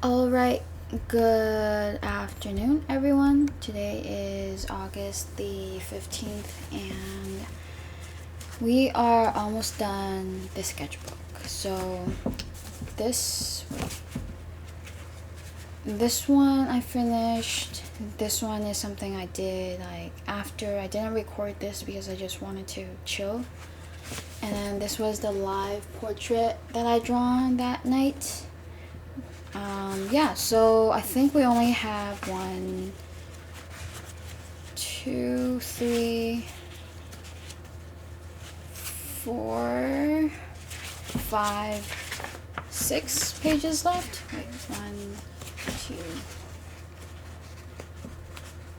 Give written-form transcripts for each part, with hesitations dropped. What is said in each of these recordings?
Alright, good afternoon everyone. Today is August the 15th and we are almost done the sketchbook. So this one I finished. This one is something I did like after. I didn't record this because I just wanted to chill. And then this was the live portrait that I drawn that night. Yeah, so I think we only have 1, 2, 3, 4, 5, 6 pages left. Wait, 1,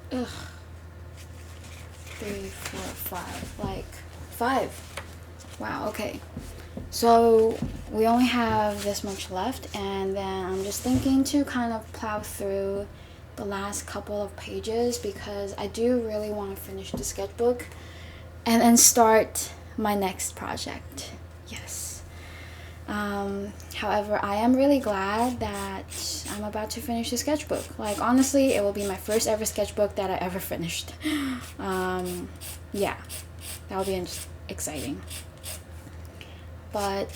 2, 3, 4, 5. Like 5. Wow, okay. So we only have this much left, and then I'm just thinking to kind of plow through the last couple of pages because I do really want to finish the sketchbook and then start my next project. Yes. However, I am really glad that I'm about to finish the sketchbook. Like, honestly, it will be my first ever sketchbook that I ever finished. Yeah, that will be exciting. But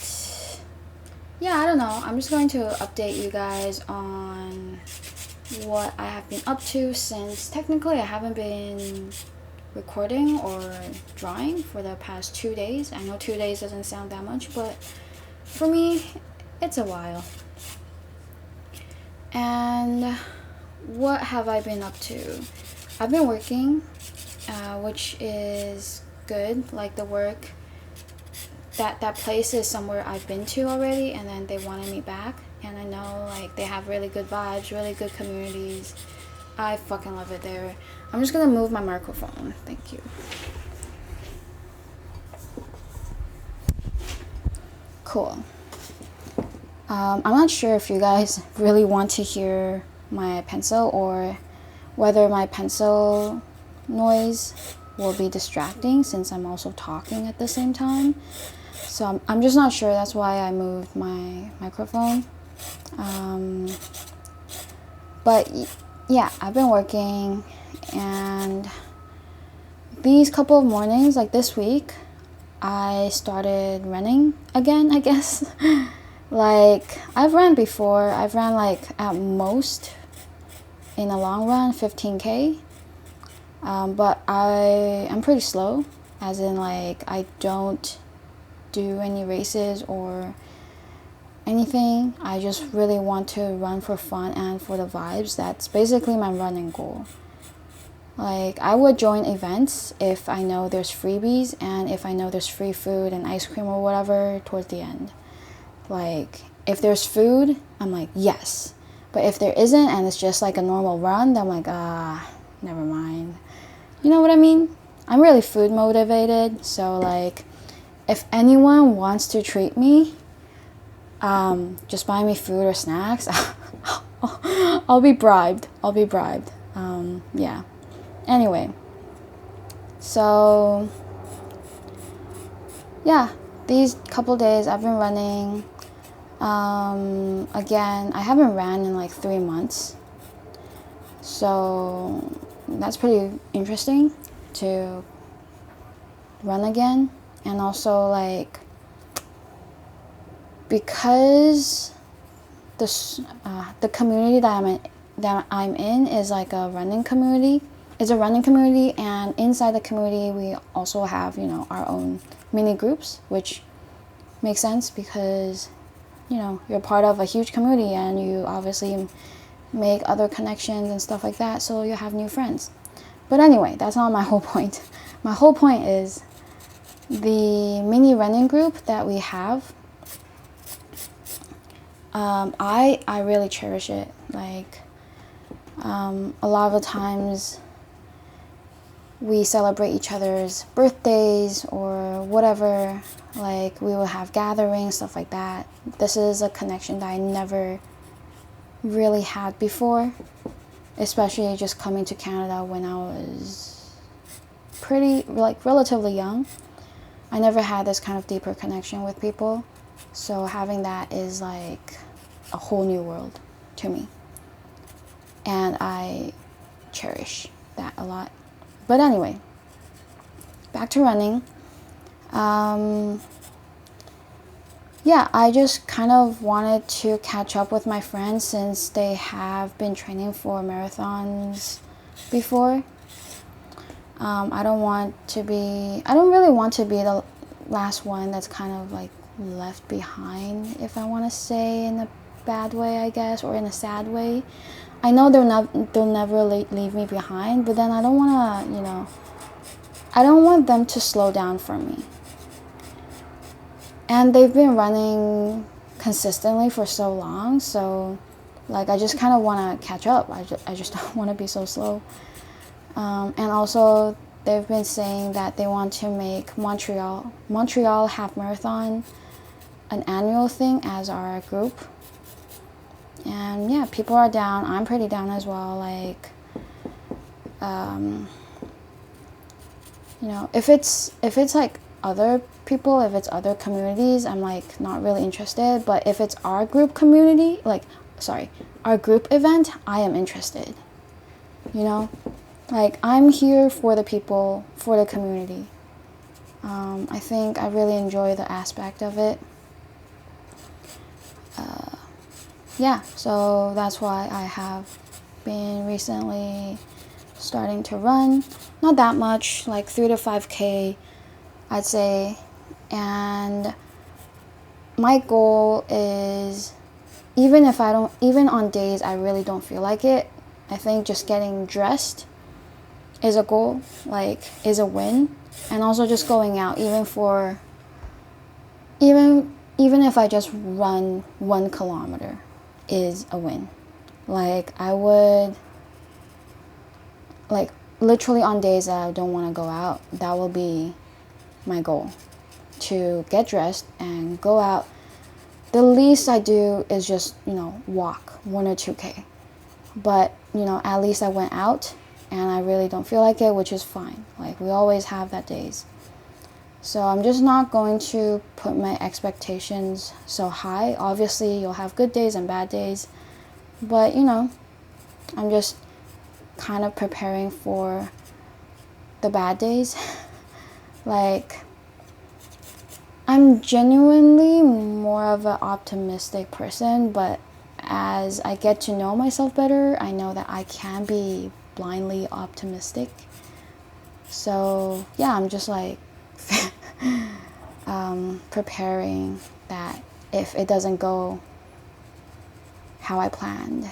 yeah, I don't know. I'm just going to update you guys on what I have been up to, since technically I haven't been recording or drawing for the past 2 days. I know 2 days doesn't sound that much, but for me, it's a while. And what have I been up to? I've been working, which is good. Like, the work, that place is somewhere I've been to already, and then they wanted me back, and I know like they have really good vibes, really good communities. I fucking love it there. I'm just gonna move my microphone. Thank you. Cool. I'm not sure if you guys really want to hear my pencil or whether my pencil noise will be distracting since I'm also talking at the same time. So I'm just not sure. That's why I moved my microphone. But yeah, I've been working, and these couple of mornings, like this week, I started running again, I guess. Like, I've ran before. I've ran like at most in a long run 15K. But I'm pretty slow, as in like I don't do any races or anything. I just really want to run for fun and for the vibes. That's basically my running goal. Like, I would join events if I know there's freebies and if I know there's free food and ice cream or whatever towards the end. Like, if there's food, I'm like, yes. But if there isn't and it's just like a normal run, then I'm like, never mind. You know what I mean? I'm really food motivated, so like, if anyone wants to treat me, just buy me food or snacks. I'll be bribed. Yeah. Anyway, so yeah, these couple days I've been running. Again, I haven't ran in like 3 months, so that's pretty interesting to run again. And also, like, because the community that I'm in is like a running community. It's a running community, and inside the community we also have, you know, our own mini groups, which makes sense because, you know, you're part of a huge community and you obviously make other connections and stuff like that, so you have new friends. But anyway, that's not my whole point. My whole point is the mini running group that we have. I really cherish it. Like, a lot of the times we celebrate each other's birthdays or whatever. Like, we will have gatherings, stuff like that. This is a connection that I never really had before, especially just coming to Canada when I was pretty, like, relatively young. I never had this kind of deeper connection with people, so having that is like a whole new world. to me, and I cherish that a lot. But anyway, back to running. Yeah, I just kind of wanted to catch up with my friends since they have been training for marathons before. I don't really want to be the last one that's kind of like left behind, if I want to say, in a bad way, I guess, or in a sad way. I know they'll never leave me behind, but then I don't want to, I don't want them to slow down for me. And they've been running consistently for so long, so like I just kind of want to catch up. I just don't want to be so slow. And also, they've been saying that they want to make Montreal half marathon an annual thing as our group. And yeah, people are down. I'm pretty down as well. Like, if it's like other people, if it's other communities, I'm like not really interested. But if it's our group our group event, I am interested. Like, I'm here for the people, for the community. I think I really enjoy the aspect of it. Yeah, so that's why I have been recently starting to run. Not that much, like 3 to 5K, I'd say. And my goal is, even on days I really don't feel like it, I think just getting dressed is a goal, like is a win. And also just going out, even if I just run 1 kilometer is a win. Like, I would, like, literally on days that I don't want to go out, that will be my goal, to get dressed and go out. The least I do is just, walk 1 or 2K. But, at least I went out and I really don't feel like it, which is fine. Like, we always have that days. So I'm just not going to put my expectations so high. Obviously, you'll have good days and bad days. But, I'm just kind of preparing for the bad days. Like, I'm genuinely more of an optimistic person, but as I get to know myself better, I know that I can be blindly optimistic. So, yeah, I'm just like preparing that if it doesn't go how I planned,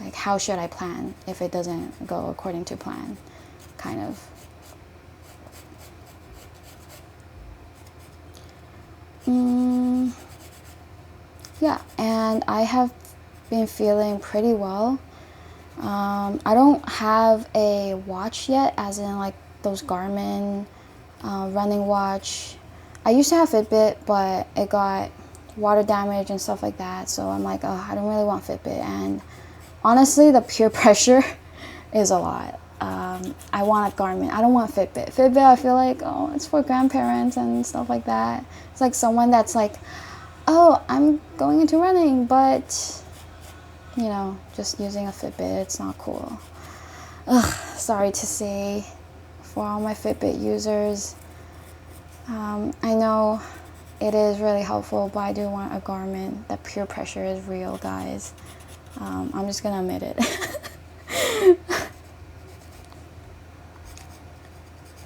like, how should I plan if it doesn't go according to plan, kind of. Yeah, and I have been feeling pretty well. I don't have a watch yet, as in like those Garmin running watch. I used to have Fitbit, but it got water damage and stuff like that, so I'm like, oh, I don't really want Fitbit. And honestly, the peer pressure is a lot. I want a Garmin. I don't want Fitbit. Fitbit, I feel like, oh, it's for grandparents and stuff like that. It's like someone that's like, oh, I'm going into running, but, just using a Fitbit, it's not cool. Ugh, sorry to say, for all my Fitbit users. I know it is really helpful, but I do want a Garmin. The peer pressure is real, guys. I'm just gonna admit it.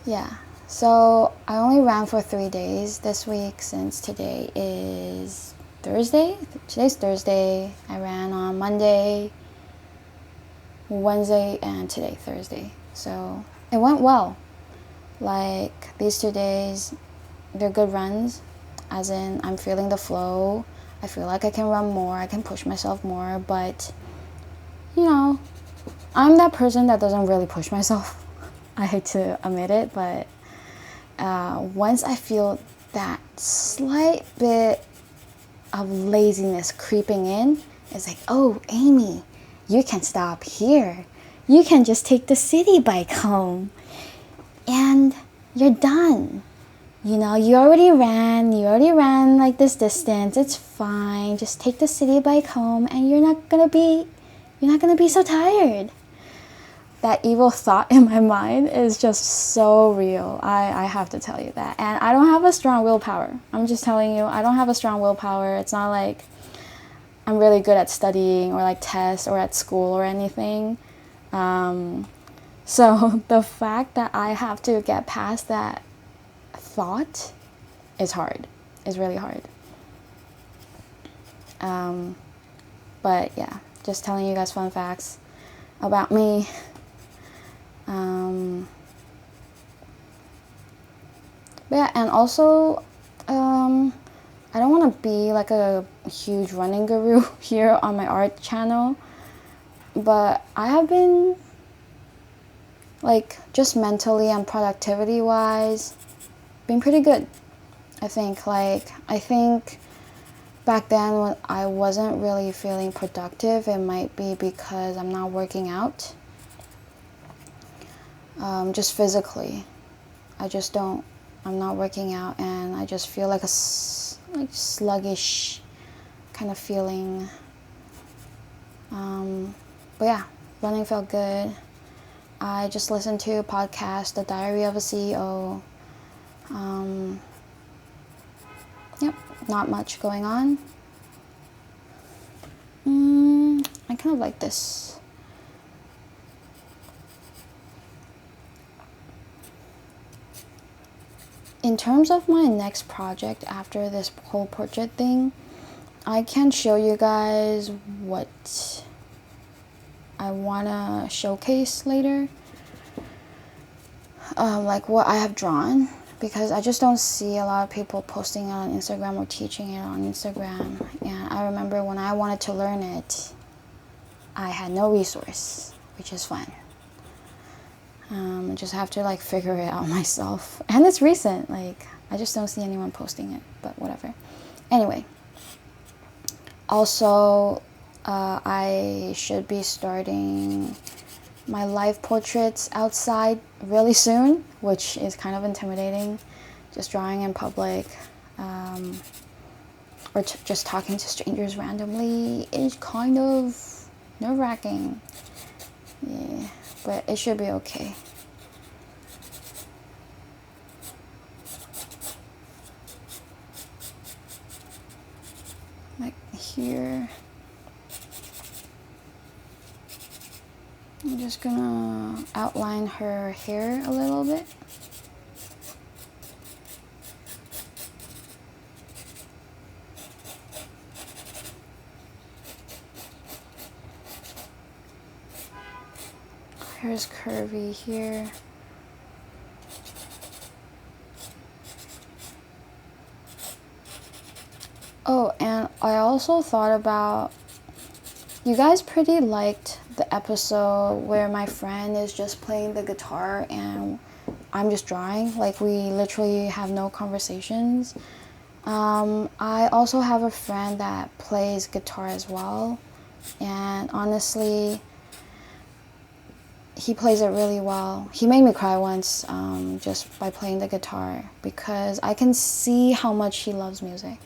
Yeah, so I only ran for 3 days this week, since today is Thursday. Today's Thursday. I ran on Monday, Wednesday, and today, Thursday. So it went well. Like, these 2 days, they're good runs, as in I'm feeling the flow. I feel like I can run more, I can push myself more, but, I'm that person that doesn't really push myself. I hate to admit it, but once I feel that slight bit of laziness creeping in, it's like, oh, Amy, you can stop here. You can just take the city bike home. And you're done. you know, you already ran like this distance, it's fine, just take the city bike home and you're not gonna be so tired. That evil thought in my mind is just so real. I have to tell you that. And I don't have a strong willpower. I'm just telling you, I don't have a strong willpower. It's not like I'm really good at studying or like tests or at school or anything. So the fact that I have to get past that thought is hard. Is really hard. But yeah, just telling you guys fun facts about me. But yeah, and also, I don't want to be like a huge running guru here on my art channel, but I have been, like, just mentally and productivity wise, been pretty good. I think back then when I wasn't really feeling productive, it might be because I'm not working out. Just physically, I'm not working out, and I just feel like like sluggish kind of feeling. But yeah, running felt good. I just listened to a podcast, The Diary of a CEO. Yep, not much going on. I kind of like this. In terms of my next project after this whole portrait thing, I can show you guys what I want to showcase later. Like what I have drawn, because I just don't see a lot of people posting it on Instagram or teaching it on Instagram. And I remember when I wanted to learn it, I had no resource, which is fun. I just have to like figure it out myself. And it's recent, like I just don't see anyone posting it, but whatever. Anyway, also I should be starting my live portraits outside really soon, which is kind of intimidating. Just drawing in public, or just talking to strangers randomly is kind of nerve-wracking. Yeah, but it should be okay. Like here, I'm just gonna outline her hair a little bit. Hair's curvy here. Oh, and I also thought about, you guys pretty liked the episode where my friend is just playing the guitar and I'm just drawing. Like, we literally have no conversations. I also have a friend that plays guitar as well, and honestly, he plays it really well. He made me cry once, just by playing the guitar, because I can see how much he loves music.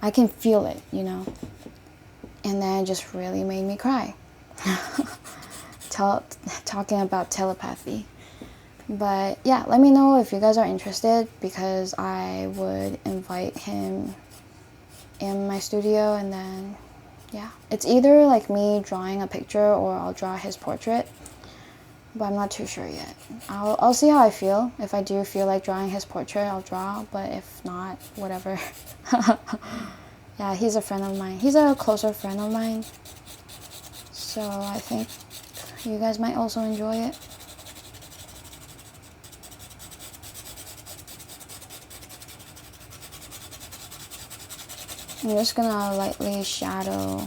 I can feel it, you know. And then it just really made me cry. Talking about telepathy. But yeah, let me know if you guys are interested, because I would invite him in my studio, and then yeah, it's either like me drawing a picture or I'll draw his portrait, but I'm not too sure yet. I'll see how I feel. If I do feel like drawing his portrait, I'll draw, but if not, whatever. Yeah, he's a friend of mine. He's a closer friend of mine, so I think you guys might also enjoy it. I'm just gonna lightly shadow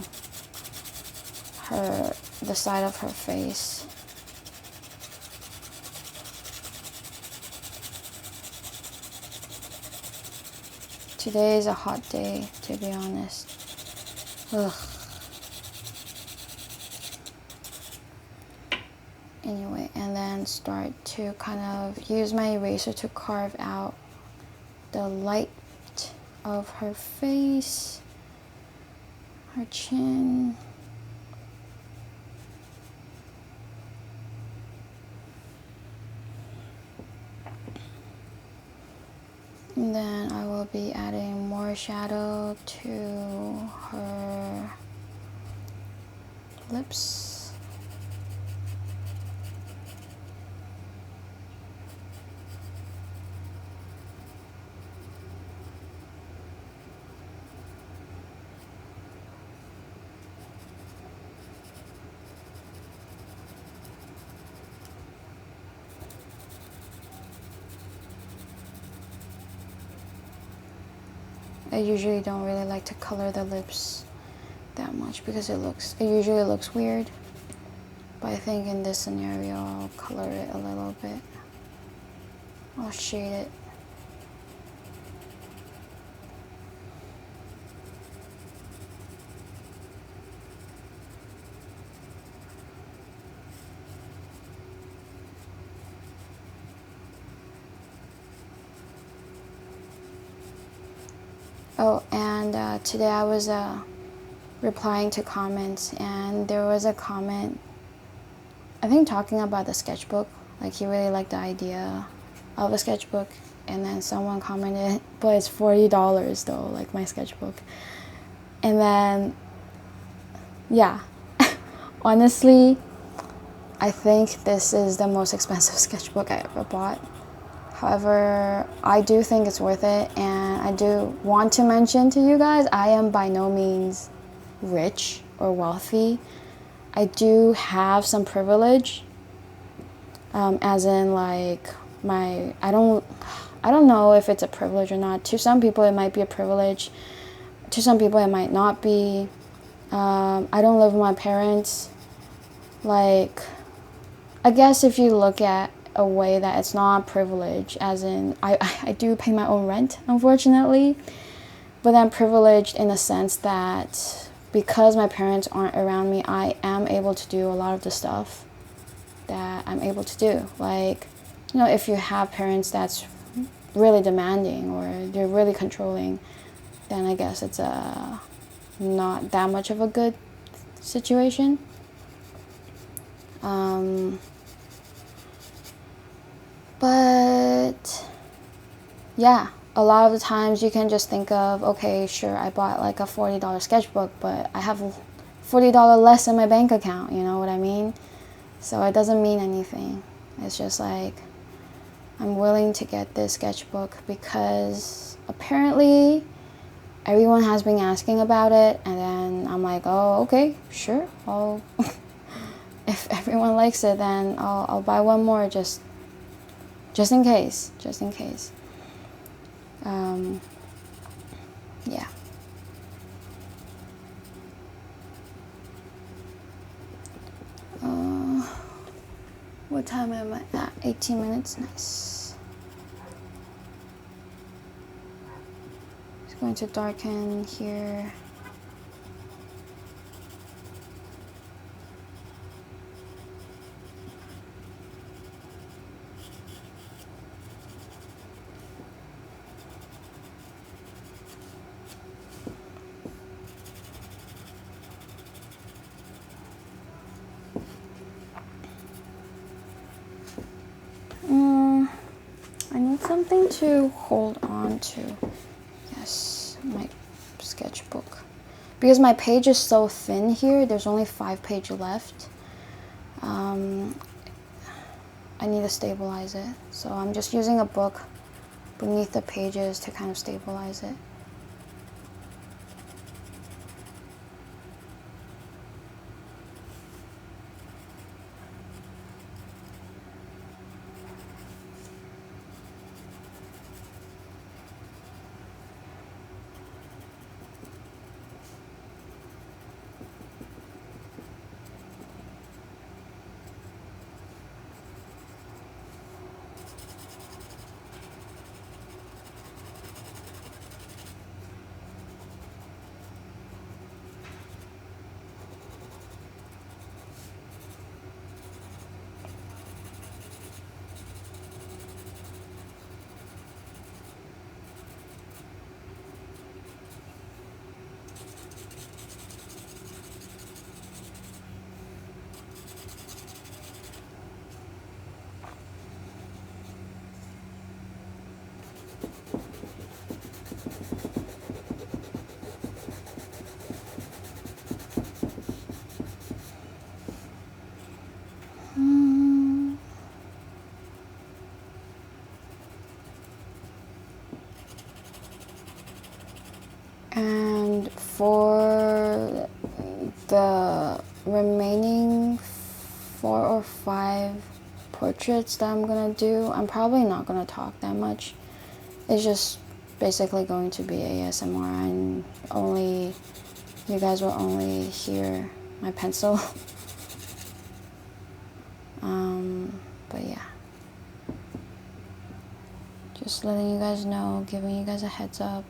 the side of her face. Today is a hot day, to be honest. Ugh. Anyway, and then start to kind of use my eraser to carve out the light of her face, her chin. And then I will be adding more shadow to her lips. I usually don't really like to color the lips that much because it usually looks weird. But I think in this scenario, I'll color it a little bit. I'll shade it. Oh, and today I was replying to comments, and there was a comment, I think talking about the sketchbook. Like, he really liked the idea of a sketchbook, and then someone commented, but it's $40 though, like my sketchbook. And then, yeah, honestly, I think this is the most expensive sketchbook I ever bought. However, I do think it's worth it, and I do want to mention to you guys, I am by no means rich or wealthy. I do have some privilege, as in like I don't know if it's a privilege or not. To some people it might be a privilege, to some people it might not be. I don't live with my parents. Like, I guess if you look at a way that it's not privilege, as in I do pay my own rent, unfortunately, but I'm privileged in the sense that because my parents aren't around me, I am able to do a lot of the stuff that I'm able to do. Like, you know, if you have parents that's really demanding or they're really controlling, then I guess it's not that much of a good situation. But yeah, a lot of the times you can just think of, okay, sure, I bought like a $40 sketchbook, but I have $40 less in my bank account, you know what I mean? So it doesn't mean anything. It's just like, I'm willing to get this sketchbook because apparently everyone has been asking about it, and then I'm like, oh, okay, sure, I'll if everyone likes it, then I'll buy one more just in case, yeah. What time am I at? 18 minutes, nice. It's going to darken here. I need something to hold on to. Yes, my sketchbook. Because my page is so thin here, there's only 5 pages left. I need to stabilize it. So I'm just using a book beneath the pages to kind of stabilize it. the remaining 4 or 5 portraits that I'm gonna do, I'm probably not gonna talk that much. It's just basically going to be ASMR, and you guys will only hear my pencil. But yeah, just letting you guys know, giving you guys a heads up.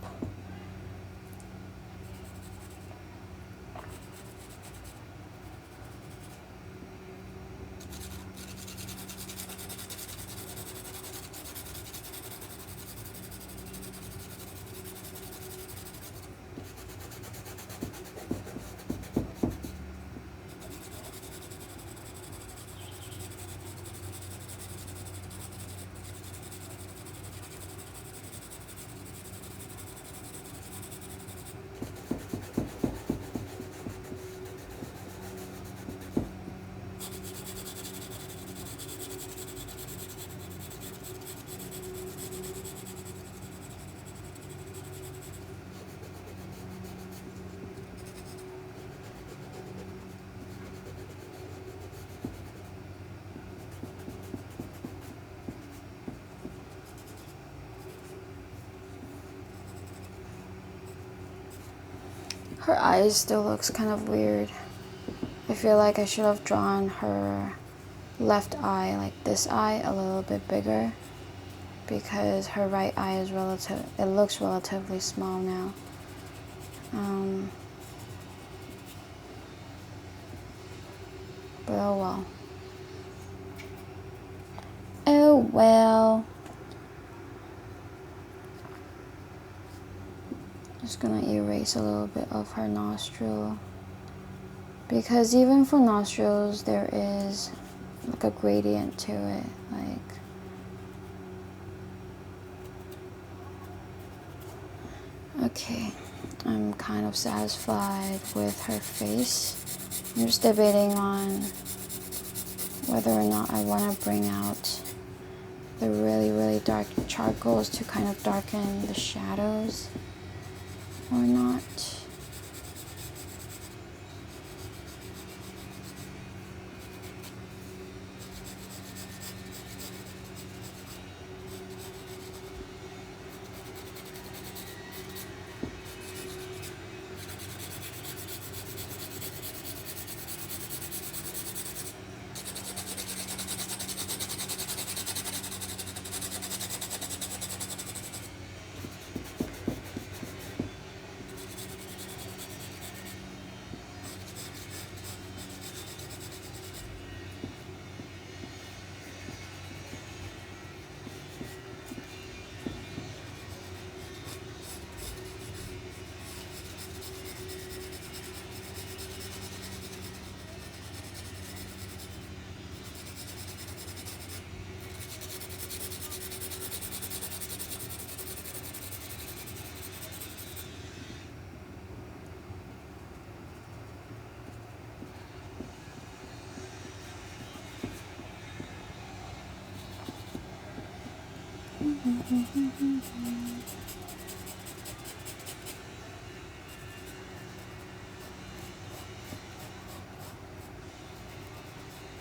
Her eyes still looks kind of weird. I feel like I should have drawn her left eye, like this eye, a little bit bigger, because her right eye is it looks relatively small now. But oh well. Oh well. Just gonna erase a little bit of her nostril, because even for nostrils there is like a gradient to it, okay, I'm kind of satisfied with her face. I'm just debating on whether or not I want to bring out the really dark charcoals to kind of darken the shadows or not.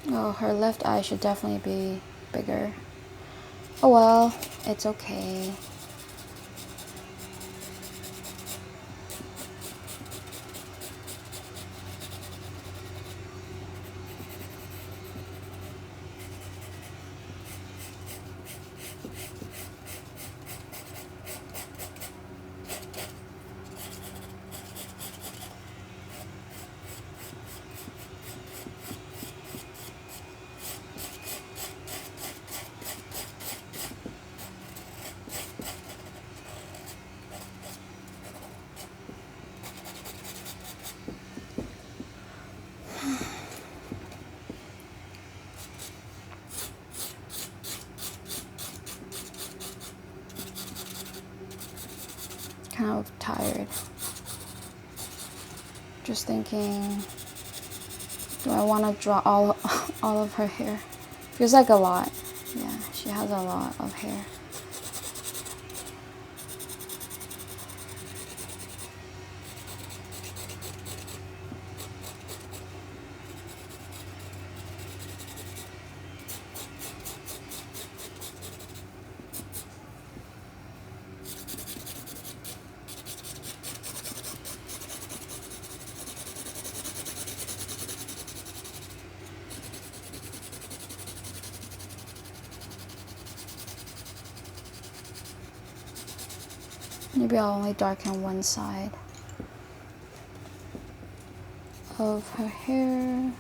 Oh, her left eye should definitely be bigger. Oh well, it's okay. Kind of tired. Just thinking, do I want to draw all of her hair? Feels like a lot. Yeah, she has a lot of hair. Maybe I'll only darken one side of her hair.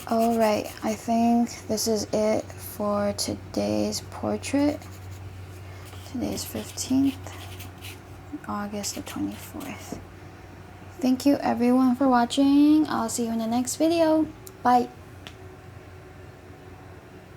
Alright, I think this is it for today's portrait. Today's 15th, August the 24th. Thank you everyone for watching. I'll see you in the next video. Bye.